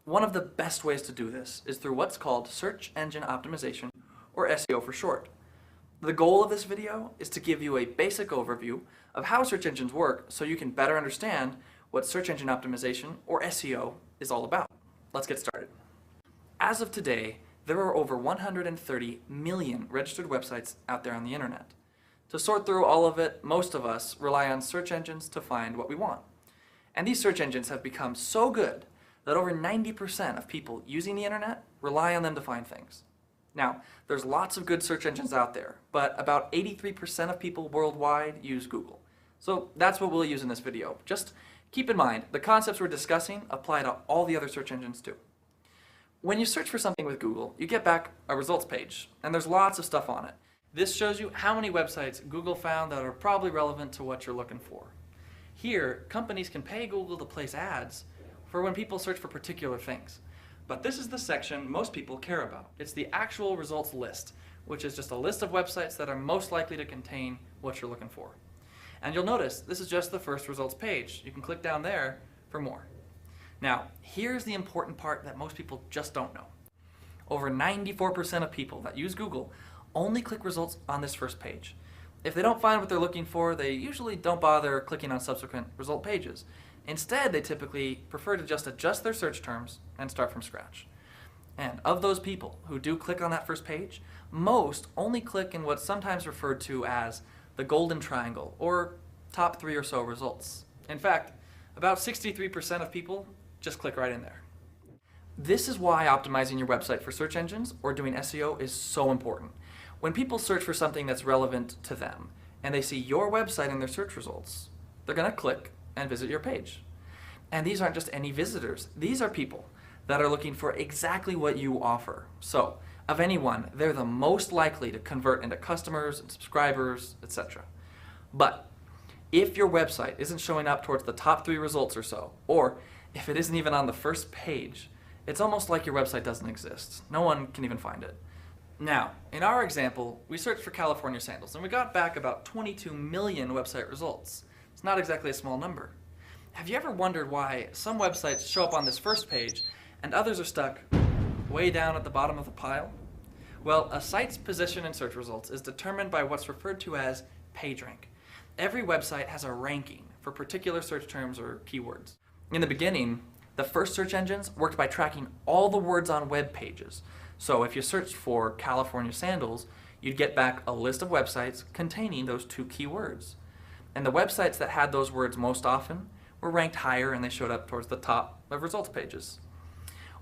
One of the best ways to do this is through what's called search engine optimization, or SEO for short. The goal of this video is to give you a basic overview of how search engines work so you can better understand what search engine optimization, or SEO, is all about. Let's get started. As of today, there are over 130 million registered websites out there on the internet. To sort through all of it, most of us rely on search engines to find what we want. And these search engines have become so good that over 90% of people using the internet rely on them to find things. Now, there's lots of good search engines out there, but about 83% of people worldwide use Google. So that's what we'll use in this video. Just keep in mind, the concepts we're discussing apply to all the other search engines too. When you search for something with Google, you get back a results page, and there's lots of stuff on it. This shows you how many websites Google found that are probably relevant to what you're looking for. Here, companies can pay Google to place ads for when people search for particular things. But this is the section most people care about. It's the actual results list, which is just a list of websites that are most likely to contain what you're looking for. And you'll notice this is just the first results page. You can click down there for more. Now, here's the important part that most people just don't know. Over 94% of people that use Google only click results on this first page. If they don't find what they're looking for, they usually don't bother clicking on subsequent result pages. Instead, they typically prefer to just adjust their search terms and start from scratch. And of those people who do click on that first page, most only click in what's sometimes referred to as the golden triangle, or top 3 or so results. In fact, about 63% of people just click right in there. This is why optimizing your website for search engines or doing SEO is so important. When people search for something that's relevant to them and they see your website in their search results, they're going to click and visit your page. And these aren't just any visitors. These are people that are looking for exactly what you offer. So, of anyone, they're the most likely to convert into customers and subscribers, etc. But if your website isn't showing up towards the top 3 results or so, or if it isn't even on the first page, it's almost like your website doesn't exist. No one can even find it. Now, in our example, we searched for California sandals, and we got back about 22 million website results. It's not exactly a small number. Have you ever wondered why some websites show up on this first page and others are stuck way down at the bottom of the pile? Well, a site's position in search results is determined by what's referred to as PageRank. Every website has a ranking for particular search terms or keywords. In the beginning, the first search engines worked by tracking all the words on web pages. So if you searched for California sandals, you'd get back a list of websites containing those 2 keywords. And the websites that had those words most often were ranked higher, and they showed up towards the top of results pages.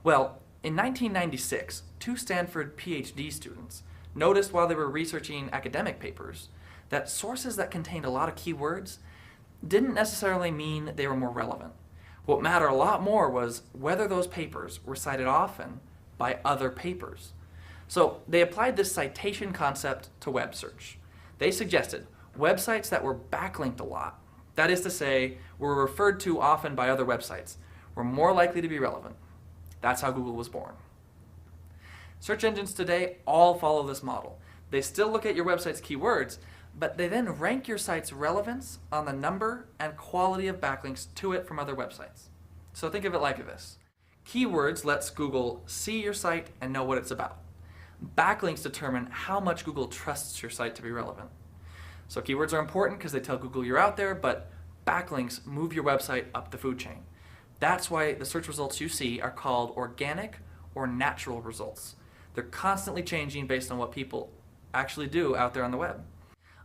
Well, in 1996, 2 Stanford PhD students noticed while they were researching academic papers that sources that contained a lot of keywords didn't necessarily mean they were more relevant. What mattered a lot more was whether those papers were cited often by other papers. So they applied this citation concept to web search. They suggested websites that were backlinked a lot, that is to say, were referred to often by other websites, were more likely to be relevant. That's how Google was born. Search engines today all follow this model. They still look at your website's keywords, but they then rank your site's relevance on the number and quality of backlinks to it from other websites. So think of it like this. Keywords lets Google see your site and know what it's about. Backlinks determine how much Google trusts your site to be relevant. So keywords are important because they tell Google you're out there, but backlinks move your website up the food chain. That's why the search results you see are called organic or natural results. They're constantly changing based on what people actually do out there on the web.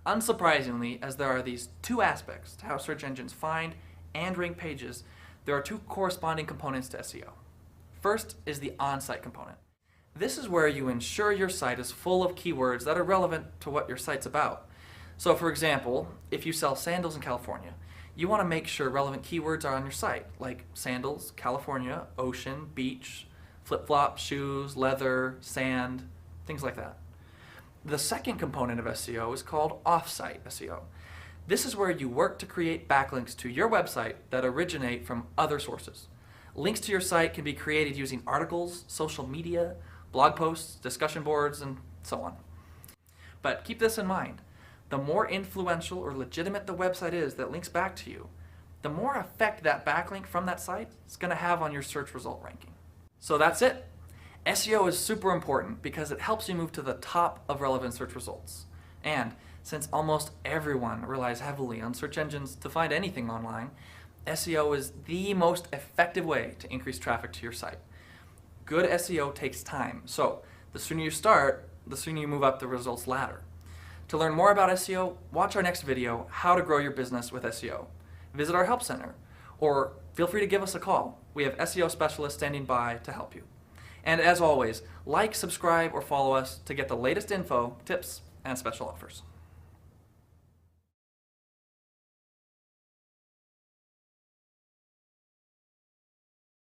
Unsurprisingly, as there are these 2 aspects to how search engines find and rank pages, there are 2 corresponding components to SEO. First is the on-site component. This is where you ensure your site is full of keywords that are relevant to what your site's about. So for example, if you sell sandals in California, you want to make sure relevant keywords are on your site, like sandals, California, ocean, beach, flip-flops, shoes, leather, sand, things like that. The second component of SEO is called off-site SEO. This is where you work to create backlinks to your website that originate from other sources. Links to your site can be created using articles, social media, blog posts, discussion boards, and so on. But keep this in mind. The more influential or legitimate the website is that links back to you, the more effect that backlink from that site is going to have on your search result ranking. So that's it. SEO is super important because it helps you move to the top of relevant search results. And since almost everyone relies heavily on search engines to find anything online, SEO is the most effective way to increase traffic to your site. Good SEO takes time, so the sooner you start, the sooner you move up the results ladder. To learn more about SEO, watch our next video, How to Grow Your Business with SEO. Visit our Help Center, or feel free to give us a call. We have SEO specialists standing by to help you. And as always, like, subscribe, or follow us to get the latest info, tips, and special offers.